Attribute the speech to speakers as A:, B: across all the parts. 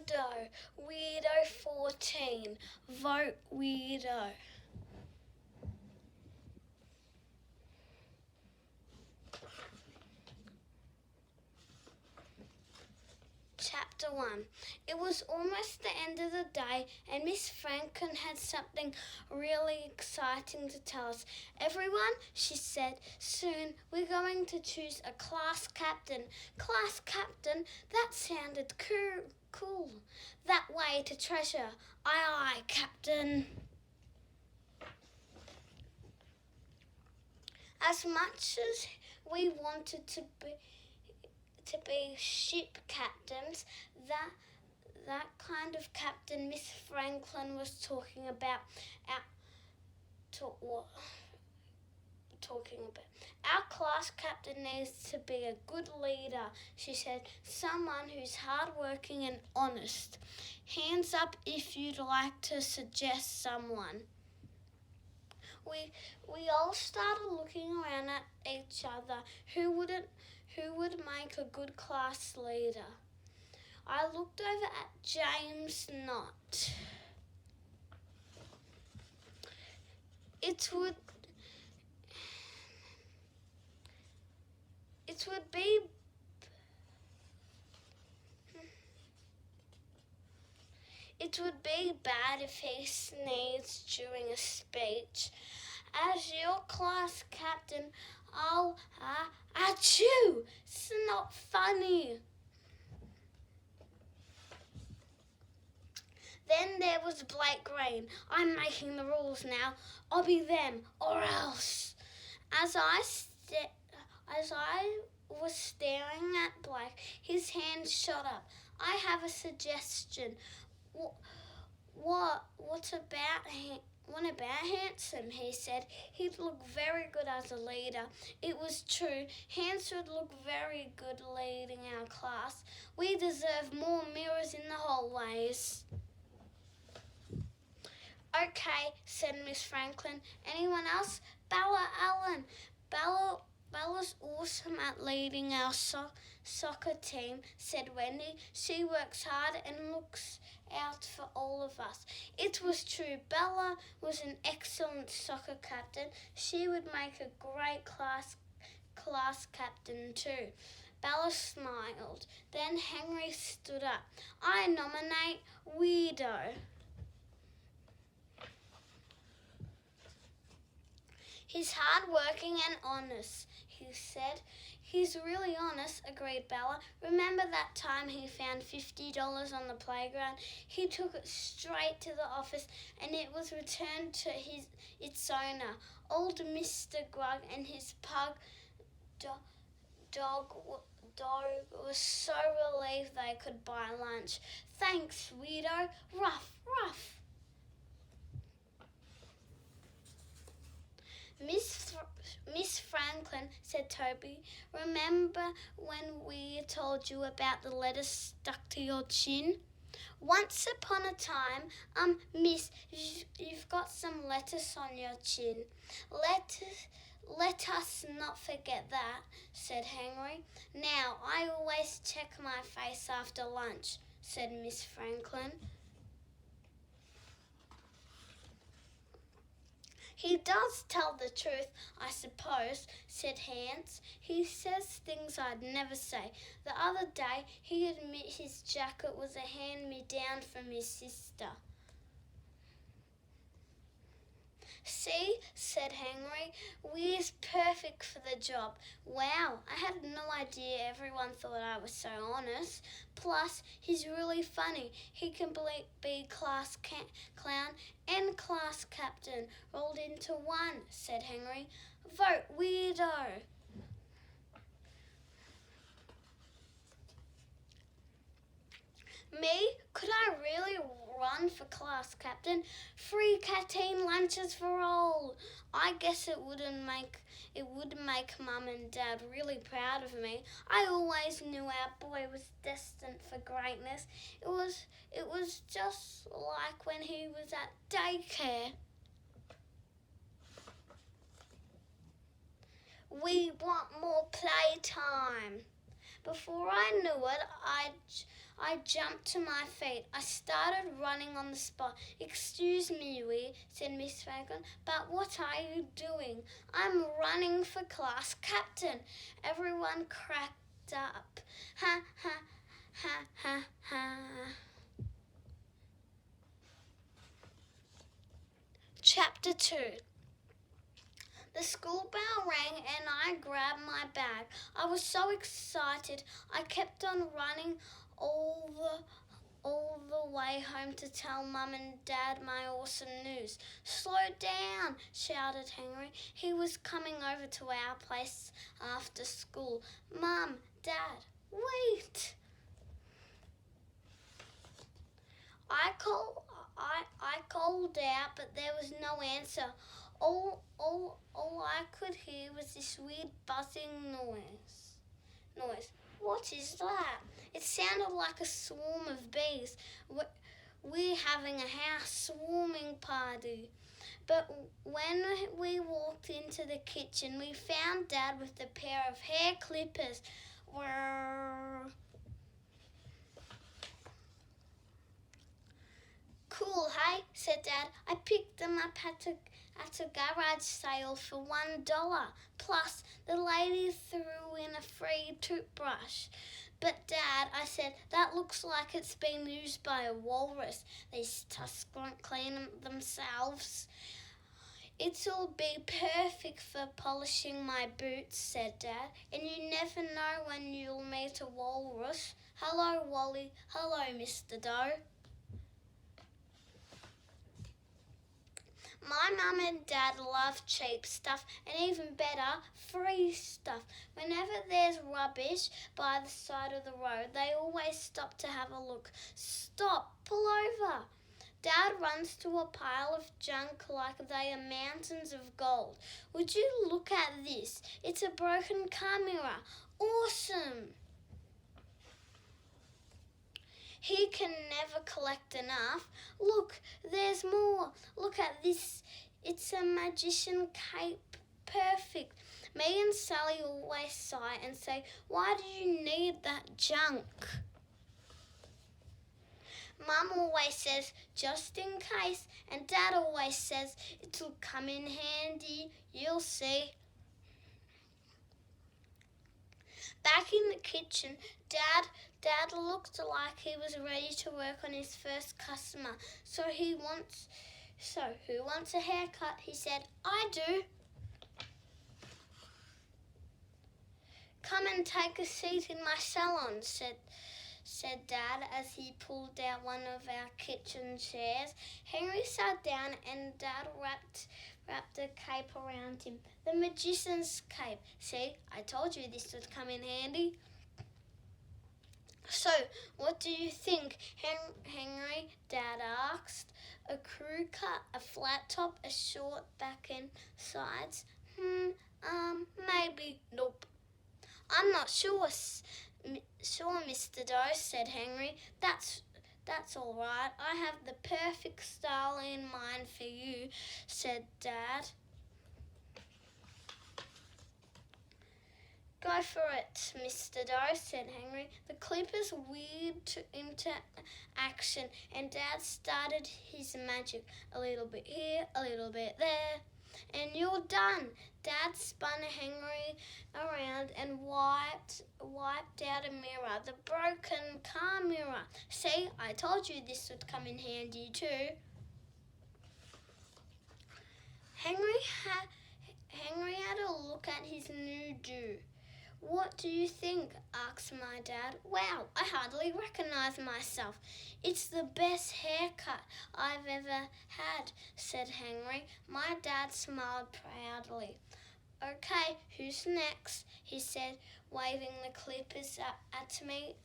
A: WeirDo. WeirDo 14. Vote WeirDo. Chapter 1. It was almost the end of the day and Miss Franklin had something really exciting to tell us. Everyone, she said, soon we're going to choose a class captain. Class captain? That sounded cool. That way to treasure. Aye, aye, Captain. As much as we wanted to be ship captains, that kind of captain Miss Franklin was talking about. Our class captain needs to be a good leader, she said, someone who's hardworking and honest. Hands up if you'd like to suggest someone. We all started looking around at each other. Who would make a good class leader? I looked over at James Knott. It would be bad if he sneezed during a speech. As your class captain, I'll achoo! It's not funny. Then there was Blake Green. I'm making the rules now. I'll be them or else. As I was staring at Blake, his hand shot up. I have a suggestion. What about Hanson? He said. He'd look very good as a leader. It was true. Hanson would look very good leading our class. We deserve more mirrors in the hallways. Okay, said Miss Franklin. Anyone else? Bella Allen. Bella's awesome at leading our soccer team, said Wendy. She works hard and looks out for all of us. It was true. Bella was an excellent soccer captain. She would make a great class captain too. Bella smiled. Then Henry stood up. I nominate WeirDo. He's hard-working and honest, he said. He's really honest, agreed Bella. Remember that time he found $50 on the playground? He took it straight to the office and it was returned to its owner. Old Mr. Grug and his pug dog was so relieved they could buy lunch. Thanks, WeirDo. Ruff, ruff. Miss Franklin, said Toby, remember when we told you about the lettuce stuck to your chin? Once upon a time, miss, you've got some lettuce on your chin. Let us not forget that, said Henry. Now, I always check my face after lunch, said Miss Franklin. He does tell the truth, I suppose, said Hans. He says things I'd never say. The other day, he admitted his jacket was a hand-me-down from his sister. See, said Henry, Weir's perfect for the job. Wow, I had no idea everyone thought I was so honest. Plus, he's really funny. He can be class clown and class captain rolled into one, said Henry. Vote WeirDo. Me? Could I really run for class captain? Free canteen lunches for all. I guess it would make Mum and Dad really proud of me. I always knew our boy was destined for greatness. It was just like when he was at daycare. We want more playtime. Before I knew it, I jumped to my feet. I started running on the spot. "Excuse me, Wee," said Miss Franklin, "but what are you doing?" "I'm running for class captain." Everyone cracked up. Ha, ha, ha, ha, ha. Chapter 2. The school bell rang and I grabbed my bag. I was so excited. I kept on running all the way home to tell Mum and Dad my awesome news. "Slow down," shouted Henry. He was coming over to our place after school. "Mum, Dad, wait." I called out, but there was no answer. All I could hear was this weird buzzing noise. "What is that?" It sounded like a swarm of bees. We're having a housewarming party. But when we walked into the kitchen, we found Dad with a pair of hair clippers. "Cool, hey?" said Dad. "I picked them up at a garage sale for $1. Plus, the lady threw in a free toothbrush." "But Dad," I said, "that looks like it's been used by a walrus. These tusks won't clean themselves." "It'll be perfect for polishing my boots," said Dad. "And you never know when you'll meet a walrus. Hello, Wally. Hello, Mr. Doe." My mum and Dad love cheap stuff and even better, free stuff. Whenever there's rubbish by the side of the road, they always stop to have a look. "Stop, pull over." Dad runs to a pile of junk like they are mountains of gold. "Would you look at this? It's a broken car mirror. Awesome." He can never collect enough. "Look, there's more. Look at this. It's a magician cape. Perfect." Me and Sally always sigh and say, "Why do you need that junk?" Mum always says, "Just in case," and Dad always says, "It'll come in handy. You'll see." Back in the kitchen, Dad looked like he was ready to work on his first customer. "So who wants a haircut?" he said. "I do." "Come and take a seat in my salon," said Dad as he pulled out one of our kitchen chairs. Henry sat down and Dad wrapped a cape around him. The magician's cape. "See, I told you this would come in handy." "So, what do you think, Henry?" Dad asked. "A crew cut, a flat top, a short back and sides?" Maybe." "Nope." "I'm not sure, Mr. Doe," said Henry. That's all right. I have the perfect style in mind for you," said Dad. "Go for it, Mr. Doe," said Henry. The clippers whirred into action and Dad started his magic. A little bit here, a little bit there, and you're done. Dad spun Henry around and wiped out a mirror, the broken car mirror. "See, I told you this would come in handy too." Henry had a look at his new do. "What do you think?" asked my Dad. "Wow, I hardly recognise myself." "It's the best haircut I've ever had," said Henry. My Dad smiled proudly. "Okay, who's next?" he said, waving the clippers at me.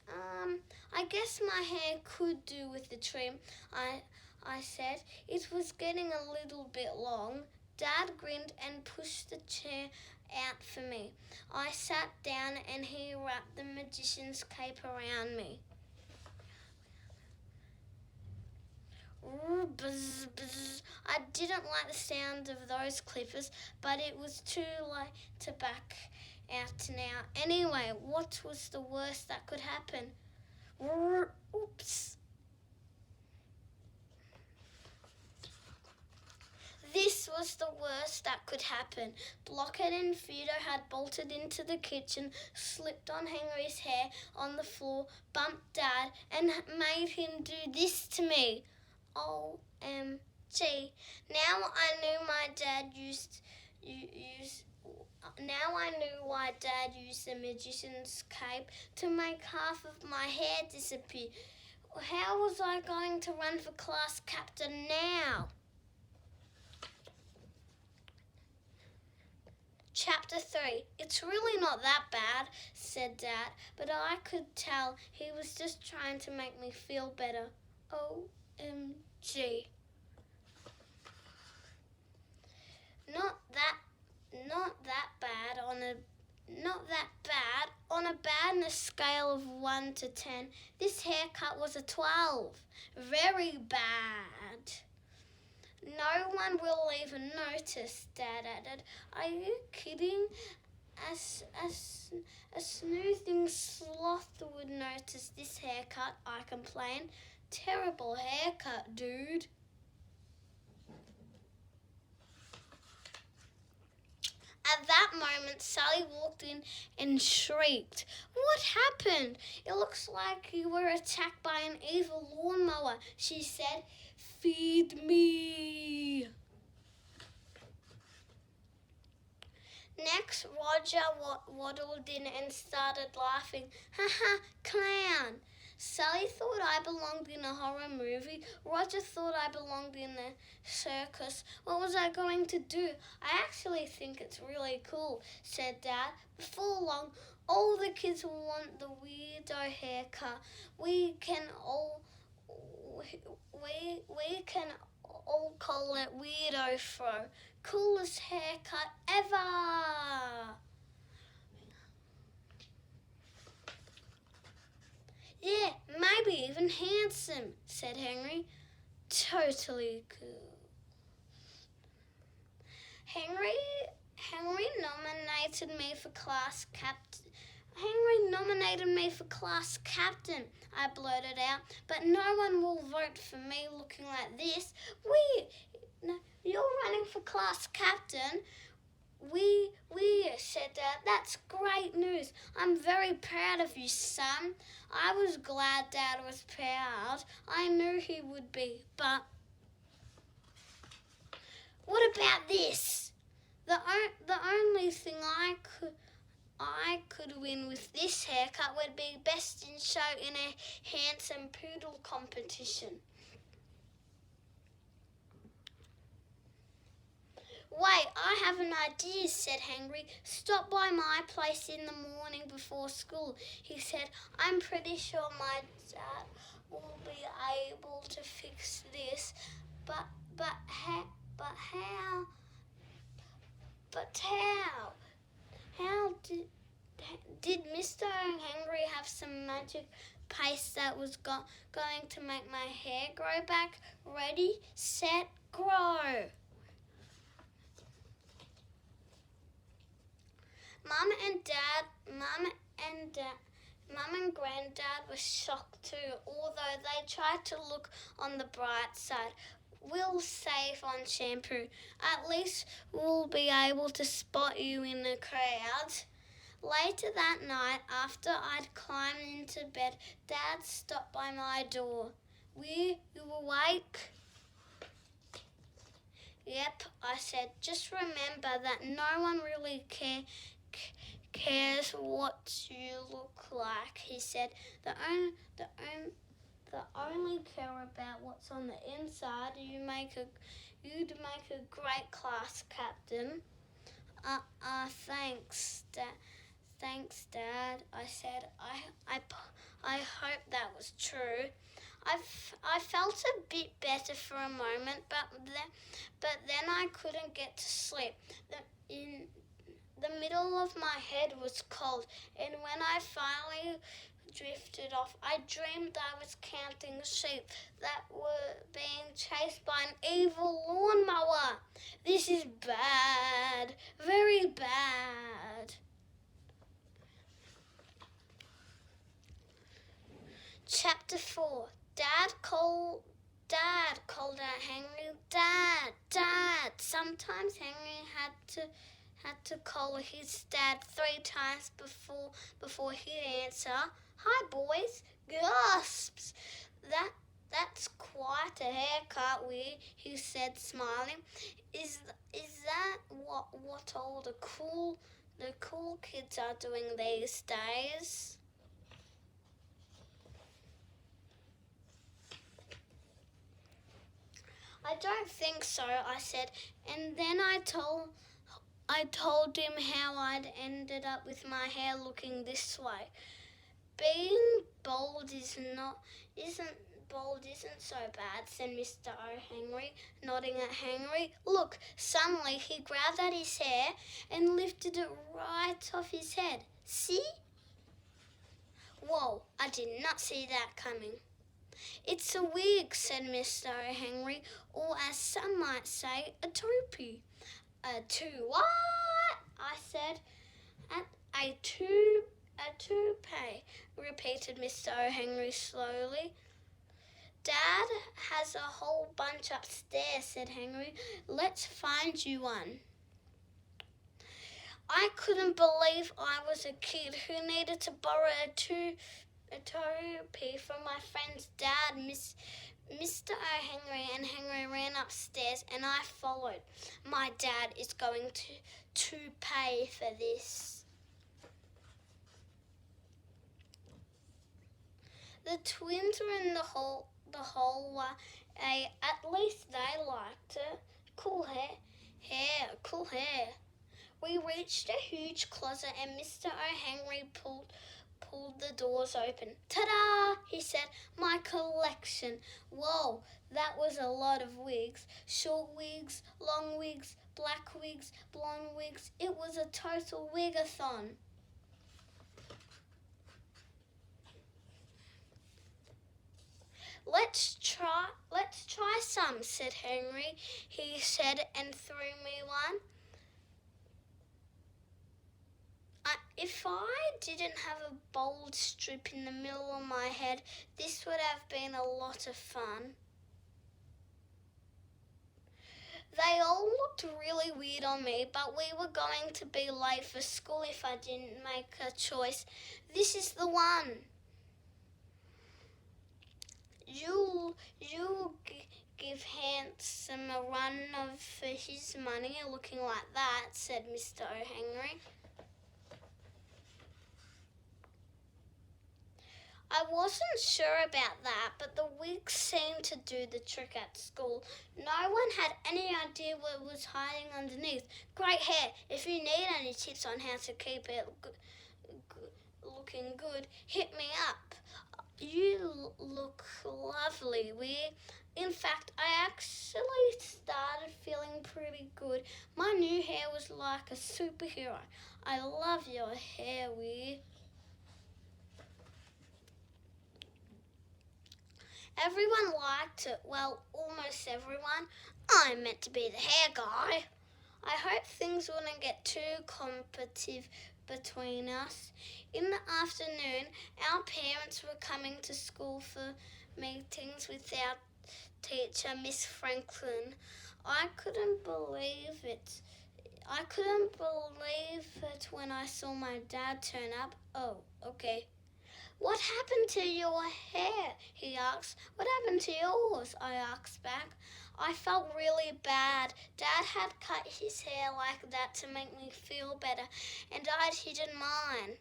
A: I guess my hair could do with the trim," I said. It was getting a little bit long. Dad grinned and pushed the chair out for me. I sat down and he wrapped the magician's cape around me. Buzz, buzz. I didn't like the sound of those clippers, but it was too late to back out now. Anyway, what was the worst that could happen? Oops. This was the worst that could happen. Blockhead and Fido had bolted into the kitchen, slipped on Henry's hair on the floor, bumped Dad, and made him do this to me. OMG. Now I knew why Dad used the magician's cape to make half of my hair disappear. How was I going to run for class captain now? Chapter 3. It's really not that bad, said Dad, but I could tell he was just trying to make me feel better. OMG. Not that bad on a badness scale of 1 to 10. This haircut was a 12. Very bad. No one will even notice, Dad added. Are you kidding? A snoozing sloth would notice this haircut, I complained. Terrible haircut, dude. At that moment, Sally walked in and shrieked. What happened? It looks like you were attacked by an evil lawnmower, she said. Feed me. Next, Roger waddled in and started laughing. Ha ha, clown. Sally thought I belonged in a horror movie. Roger thought I belonged in a circus. What was I going to do? I actually think it's really cool, said Dad. Before long, all the kids will want the weirdo haircut. We can all call it Weirdo Fro. Coolest haircut ever. Yeah, maybe even handsome, said Henry. Totally cool. Henry nominated me for class captain. I blurted out, but no one will vote for me looking like this. You're running for class captain? We, said Dad. That's great news. I'm very proud of you, son. I was glad Dad was proud. I knew he would be, but what about this? The only thing I could win with this haircut would be best in show in a handsome poodle competition. Wait, I have an idea, said Henry. Stop by my place in the morning before school. He said, I'm pretty sure my dad will be able to fix this. But how? How did Mr. Henry have some magic paste that was going to make my hair grow back? Ready, set, grow. Mum and Granddad were shocked too, although they tried to look on the bright side. We'll save on shampoo. At least we'll be able to spot you in the crowd. Later that night, after I'd climbed into bed, Dad stopped by my door. You awake? Yep, I said. Just remember that no one really cares what you look like, he said. The only care about what's on the inside. You'd make a great class captain. Thanks, Dad. I said. I hope that was true. I felt a bit better for a moment, but then I couldn't get to sleep. The middle of my head was cold, and when I finally drifted off, I dreamed I was counting sheep that were being chased by an evil lawnmower. This is bad, very bad. Chapter 4. Dad called out Henry. Dad. Sometimes Henry had to call his dad 3 times before he'd answer. Hi, boys. Gasps. That's quite a haircut, he said, smiling. Is that what all the cool kids are doing these days? I don't think so, I said, and then I told him how I'd ended up with my hair looking this way. Being bald isn't so bad, said Mr. O'Henry, nodding at Henry. Look, suddenly he grabbed at his hair and lifted it right off his head. See? Whoa, I did not see that coming. It's a wig, said Mr. O'Henry, or as some might say, a toupee. A what? I said. A toupee, repeated Mr. O'Henry slowly. Dad has a whole bunch upstairs, said Henry. Let's find you one. I couldn't believe I was a kid who needed to borrow a toupee from my friend's dad, Mr. O'Henry, and Henry ran upstairs and I followed. My dad is going to pay for this. The twins were in the hallway. At least they liked it. Cool hair. We reached a huge closet and Mr. O'Henry pulled the doors open. Ta-da! He said, my collection. Whoa, that was a lot of wigs. Short wigs, long wigs, black wigs, blonde wigs. It was a total wigathon. Let's try some, said Henry. He said and threw me one. If I didn't have a bald strip in the middle of my head, this would have been a lot of fun. They all looked really weird on me, but we were going to be late for school if I didn't make a choice. This is the one. You'll give Handsome a run for his money looking like that, said Mr. O'Henry. I wasn't sure about that, but the wig seemed to do the trick at school. No one had any idea what was hiding underneath. Great hair. If you need any tips on how to keep it looking good, hit me up. You look lovely, Weir. In fact, I actually started feeling pretty good. My new hair was like a superhero. I love your hair, Weir. Everyone liked it. Well, almost everyone. I'm meant to be the hair guy. I hope things wouldn't get too competitive between us. In the afternoon, our parents were coming to school for meetings with our teacher, Miss Franklin. I couldn't believe it when I saw my dad turn up. Oh, okay. What happened to your hair? He asked. What happened to yours? I asked back. I felt really bad. Dad had cut his hair like that to make me feel better, and I'd hidden mine.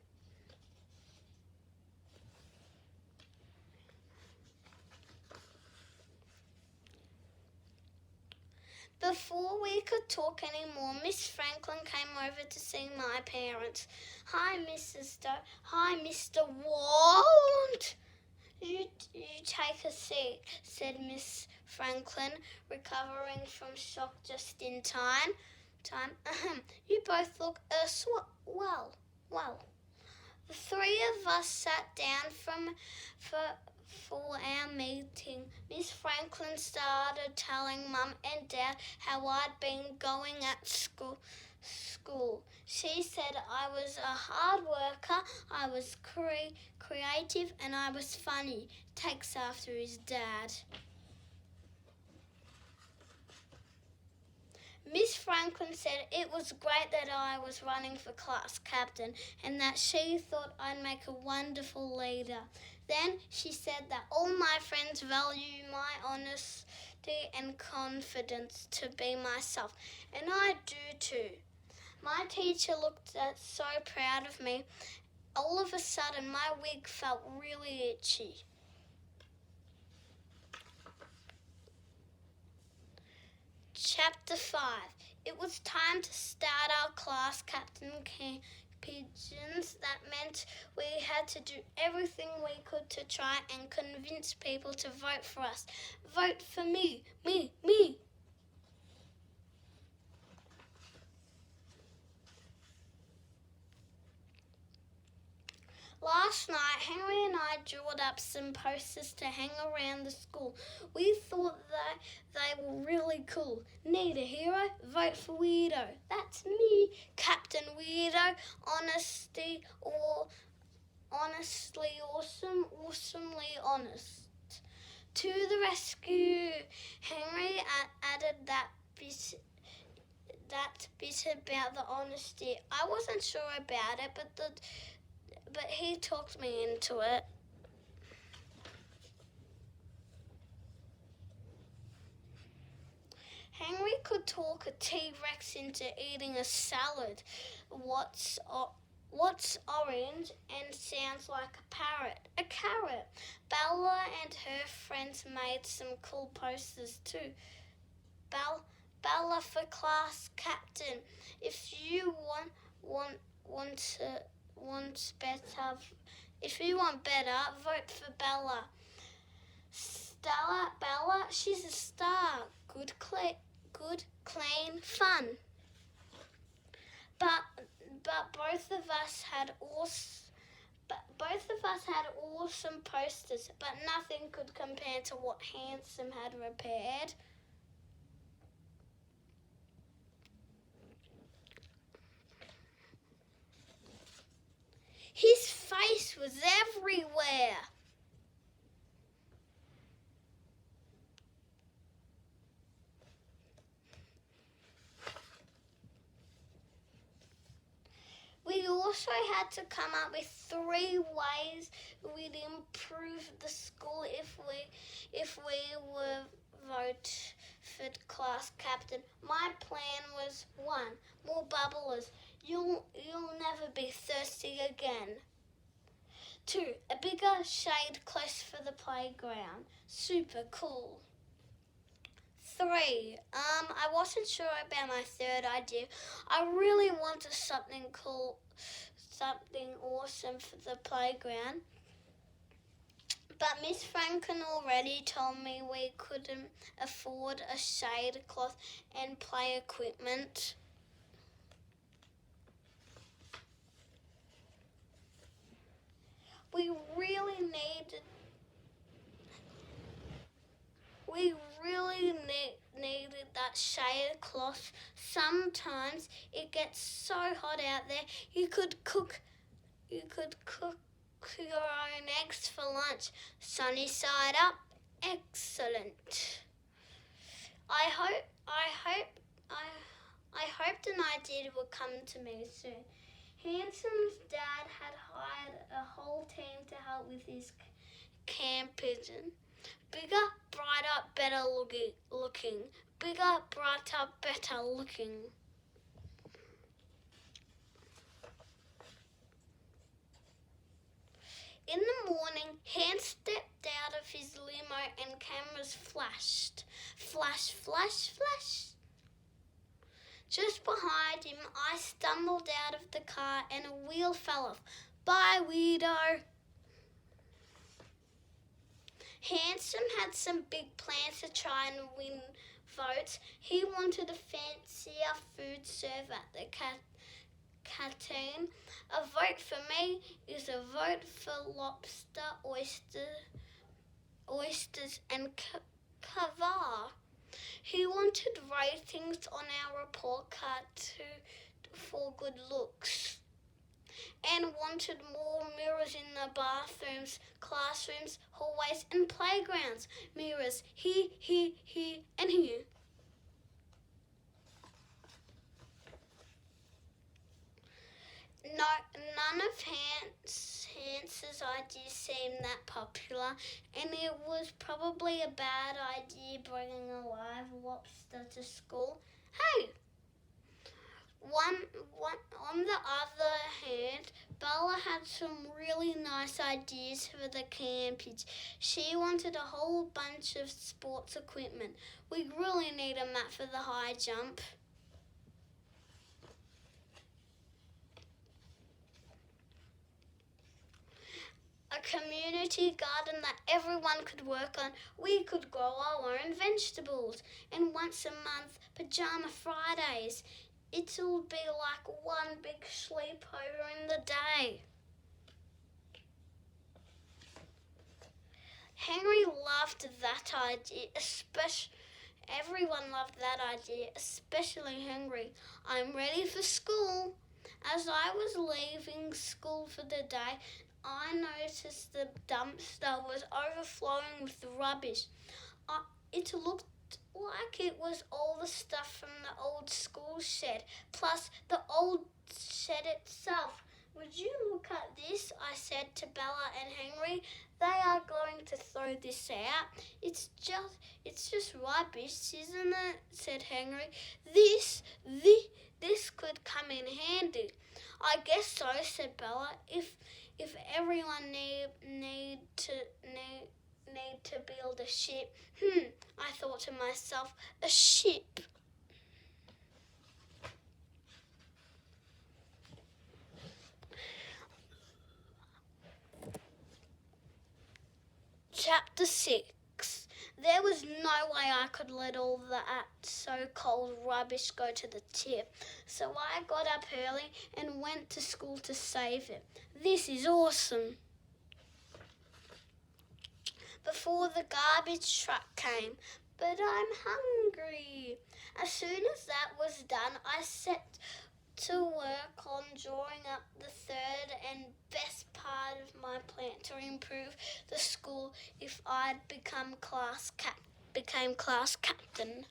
A: Before we could talk anymore, Miss Franklin came over to see my parents. Hi, Mrs. Doe. Hi, Mr. What? You take a seat, said Miss Franklin, recovering from shock just in time. You both look well. The three of us sat down for our meeting. Miss Franklin started telling Mum and Dad how I'd been going at school school. She said I was a hard worker, I was creative, and I was funny. Takes after his dad. Miss Franklin said it was great that I was running for class captain and that she thought I'd make a wonderful leader. Then she said that all my friends value my honesty and confidence to be myself, and I do too. My teacher looked so proud of me. All of a sudden, my wig felt really itchy. Chapter 5. It was time to start our class captain pigeons. That meant we had to do everything we could to try and convince people to vote for us. Vote for me, me, me. Last night, Henry and I drew up some posters to hang around the school. We thought that they were really cool. Need a hero? Vote for WeirDo. That's me, Captain WeirDo. Honestly awesome, awesomely honest. To the rescue. Henry added that bit about the honesty. I wasn't sure about it, but he talked me into it. Henry could talk a T-Rex into eating a salad. What's orange and sounds like a parrot? A carrot. Bella and her friends made some cool posters too. Bella for class captain. If you want better, vote for Bella. Bella, she's a star. Good, clean, fun. But both of us had awesome posters, but nothing could compare to what Handsome had prepared. His face was everywhere. We also had to come up with 3 ways we'd improve the school if we were voted for class captain. My plan was 1, more bubblers. You'll never be thirsty again. 2, a bigger shade close for the playground. Super cool. 3, I wasn't sure about my third idea. I really wanted something cool, something awesome for the playground. But Miss Franklin already told me we couldn't afford a shade cloth and play equipment. We really needed that shaded cloth. Sometimes it gets so hot out there you could cook your own eggs for lunch. Sunny side up, excellent. I hoped an idea would come to me soon. Handsome's dad had hired a whole team to help with his camp pigeon. Bigger, brighter, better looking. Bigger, brighter, better looking. In the morning, Hans stepped out of his limo and cameras flashed. Flash, flash, flash. Just behind him, I stumbled out of the car and a wheel fell off. Bye, WeirDo. Handsome had some big plans to try and win votes. He wanted a fancier food serve at the canteen. A vote for me is a vote for lobster, oysters and caviar. He wanted ratings on our report card for good looks and wanted more mirrors in the bathrooms, classrooms, hallways and playgrounds. Mirrors here, and here. No, none of Hans's ideas seemed that popular, and it was probably a bad idea bringing a live lobster to school. Hey! On the other hand, Bella had some really nice ideas for the campage. She wanted a whole bunch of sports equipment. We really need a mat for the high jump. A community garden that everyone could work on. We could grow our own vegetables. And once a month, Pajama Fridays. It'll be like one big sleepover in the day. Henry loved that idea, everyone loved that idea, especially Henry. I'm ready for school. As I was leaving school for the day, I noticed the dumpster was overflowing with rubbish. It looked like it was all the stuff from the old school shed, plus the old shed itself. Would you look at this? I said to Bella and Henry. They are going to throw this out. It's just rubbish, isn't it? Said Henry. This could come in handy. I guess so, said Bella. If everyone need to build a ship. I thought to myself, a ship. Chapter 6. There was no way I could let all that so-called rubbish go to the tip, so I got up early and went to school to save it. This is awesome. Before the garbage truck came, but I'm hungry. As soon as that was done, I set to work on drawing up the third and best part of my plan to improve the school if I'd became class captain.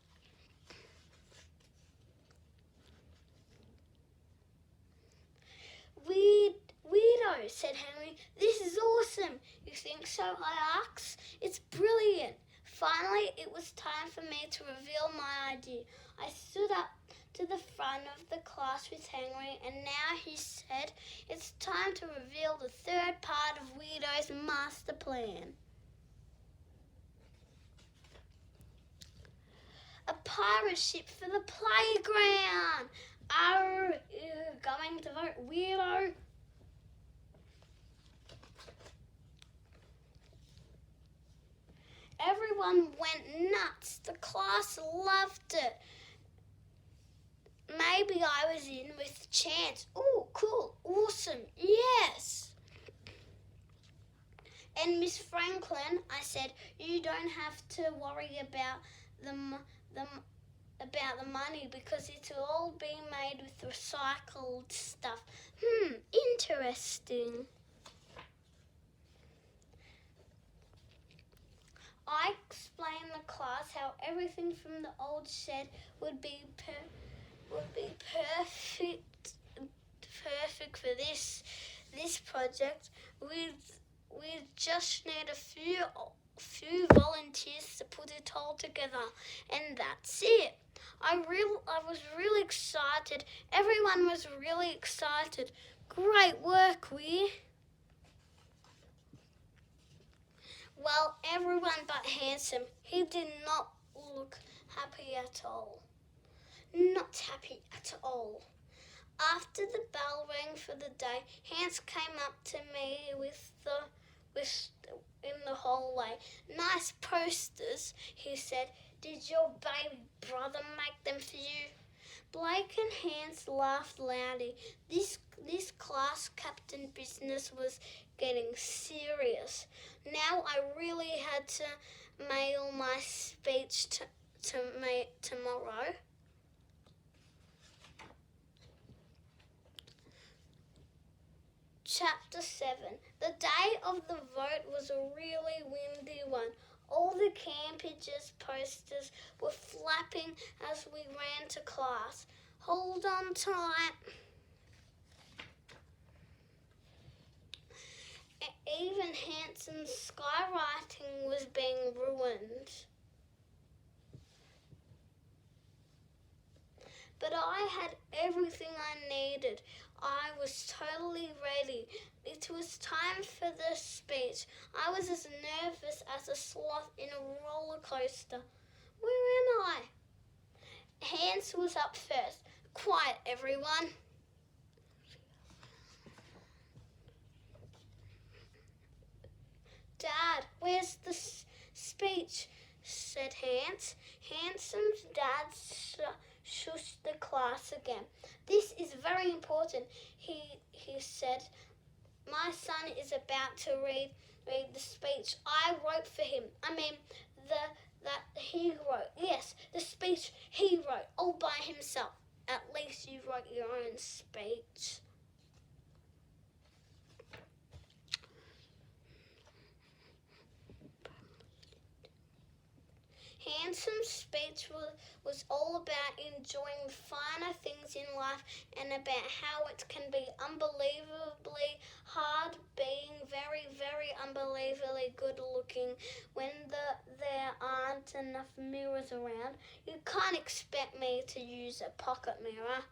A: Weirdo, said Henry. This is awesome. You think so? I asked. It's brilliant. Finally, it was time for me to reveal my idea. I stood up to the front of the class with Henry, and now he said, it's time to reveal the third part of WeirDo's master plan. A pirate ship for the playground. Are you going to vote WeirDo? Everyone went nuts. The class loved it. Maybe I was in with Chance. Oh, cool, awesome, yes. And Miss Franklin, I said, you don't have to worry about the money because it'll all be made with recycled stuff. Interesting. I explained the class how everything from the old shed would be perfect for this project. We just need a few volunteers to put it all together, and that's it. I was really excited. Everyone was really excited. Great work, Weir. Well, everyone but Handsome. He did not look happy at all. Not happy at all. After the bell rang for the day, Hans came up to me in the hallway. Nice posters, he said. Did your baby brother make them for you? Blake and Hans laughed loudly. This class captain business was getting serious. Now I really had to mail my speech tomorrow. Chapter 7. The day of the vote was a really windy one. All the campages posters were flapping as we ran to class. Hold on tight. Even Hanson's skywriting was being ruined. But I had everything I needed. I was totally ready. It was time for the speech. I was as nervous as a sloth in a roller coaster. Where am I? Hans was up first. Quiet, everyone. Dad, where's the speech? Said Hans. Hanson's dad shushed the class again. This is very important, he said. My son is about to read the speech I wrote for him. I mean, that he wrote. Yes, the speech he wrote all by himself. At least you wrote your own speech. Hanson's speech was all about enjoying the finer things in life and about how it can be unbelievably hard being very, very unbelievably good looking when there aren't enough mirrors around. You can't expect me to use a pocket mirror.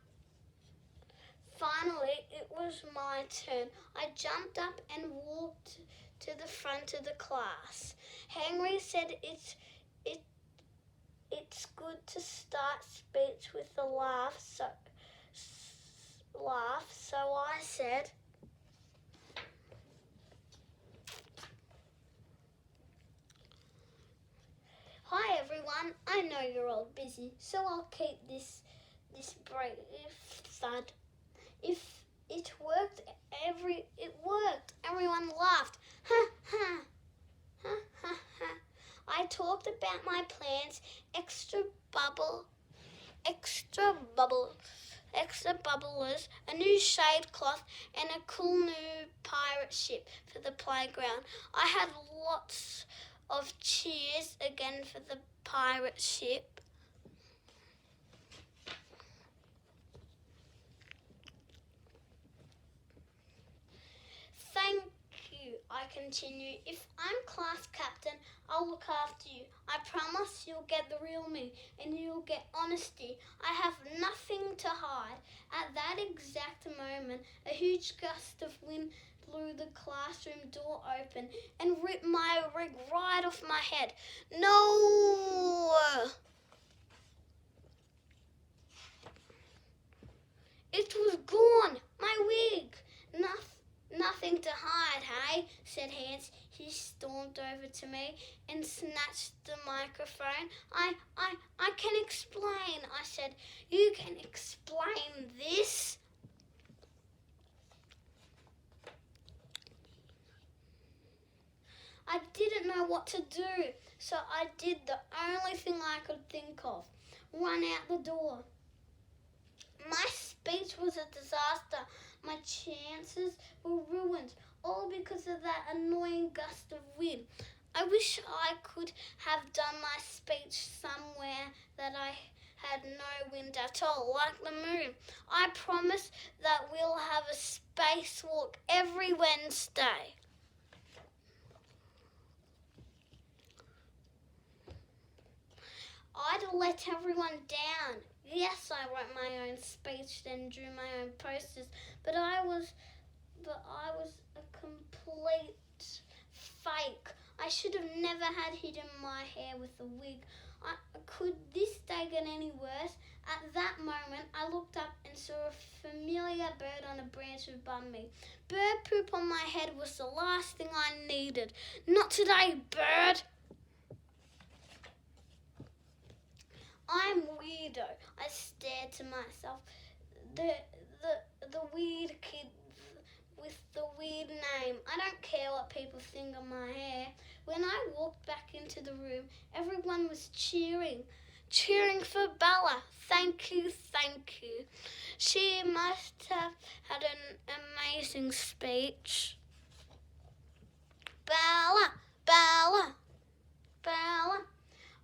A: Finally, it was my turn. I jumped up and walked to the front of the class. Henry said it's good to start speech with a laugh, so I said, "Hi everyone, I know you're all busy, so I'll keep this brief. Thud. If it worked, everyone laughed. Ha ha. Ha ha ha. I talked about my plans, extra bubblers, a new shade cloth, and a cool new pirate ship for the playground. I had lots of cheers again for the pirate ship. Thank you, I continue. If I'm class captain, I'll look after you. I promise you'll get the real me and you'll get honesty. I have nothing to hide. At that exact moment, a huge gust of wind blew the classroom door open and ripped my wig right off my head. No! It was gone! My wig! Nothing to hide, hey? Said Hans. He stormed over to me and snatched the microphone. I can explain, I said. You can explain this? I didn't know what to do, so I did the only thing I could think of. Run out the door. My speech was a disaster. My chances were ruined, all because of that annoying gust of wind. I wish I could have done my speech somewhere that I had no wind at all, like the moon. I promise that we'll have a spacewalk every Wednesday. I'd let everyone down. Yes, I wrote my own speech, then drew my own posters, but I was a complete fake. I should have never had hidden my hair with a wig. Could this day get any worse? At that moment, I looked up and saw a familiar bird on a branch above me. Bird poop on my head was the last thing I needed. Not today, bird! I'm weirdo. I stared to myself. The weird kid with the weird name. I don't care what people think of my hair. When I walked back into the room, everyone was cheering. cheering for Bella. Thank you, thank you. She must have had an amazing speech. Bella, Bella, Bella.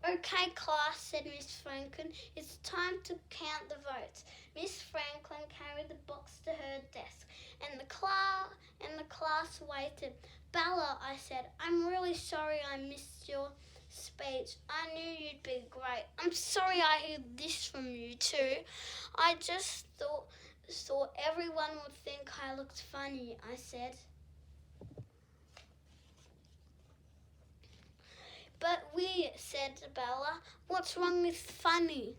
A: Okay, class, said Miss Franklin. It's time to count the votes. Miss Franklin carried the box to her desk, and the class waited. Bella, I said, I'm really sorry I missed your speech. I knew you'd be great. I'm sorry I heard this from you too. I just thought everyone would think I looked funny, I said. But said Bella, what's wrong with funny?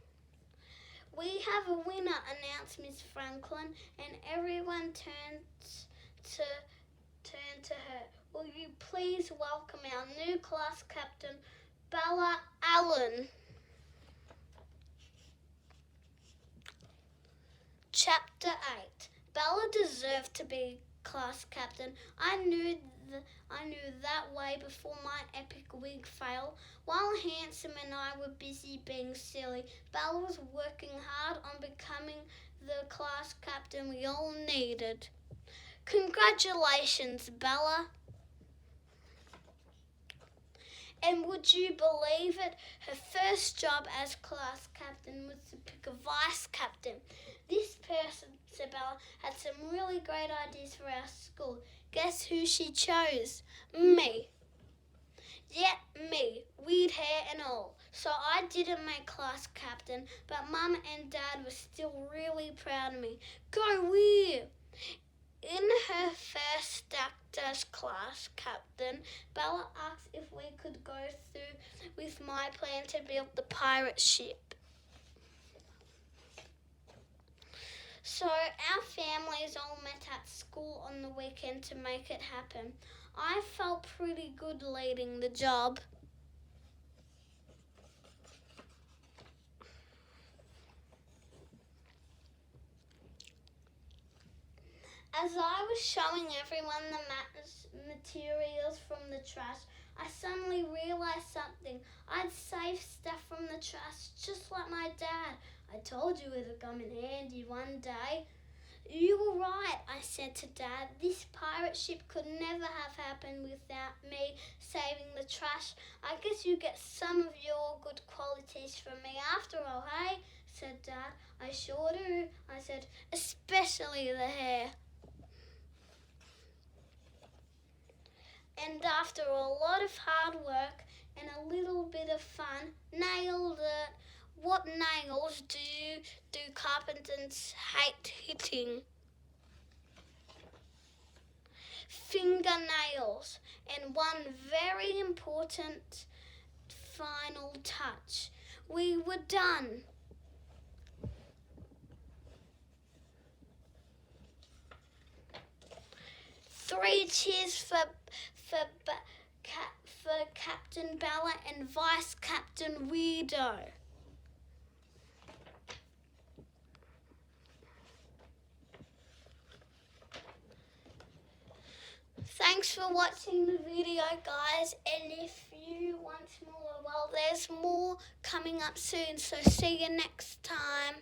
A: We have a winner, announced Miss Franklin, and everyone turned to her. Will you please welcome our new class captain, Bella Allen. Chapter 8. Bella deserved to be class captain. I knew that way before my epic wig fail. While Handsome and I were busy being silly, Bella was working hard on becoming the class captain we all needed. Congratulations, Bella. And would you believe it? Her first job as class captain was to pick a vice captain. This person, Bella, had some really great ideas for our school. Guess who she chose? Me. Yeah, me. Weird hair and all. So I didn't make class captain, but Mum and Dad were still really proud of me. Go Weir! In her first act as class captain, Bella asked if we could go through with my plan to build the pirate ship. So our families all met at school on the weekend to make it happen. I felt pretty good leading the job. As I was showing everyone the materials from the trash, I suddenly realised something. I'd saved stuff from the trash just like my dad. I told you it would come in handy one day. You were right, I said to Dad. This pirate ship could never have happened without me saving the trash. I guess you get some of your good qualities from me after all, hey? Said Dad. I sure do, I said, especially the hair. And after a lot of hard work and a little bit of fun, nailed it. What nails do carpenters hate hitting? Fingernails. And one very important final touch. We were done. Three cheers for Captain Bella and Vice Captain WeirDo. Thanks for watching the video, guys, and if you want more, well, there's more coming up soon, so see you next time.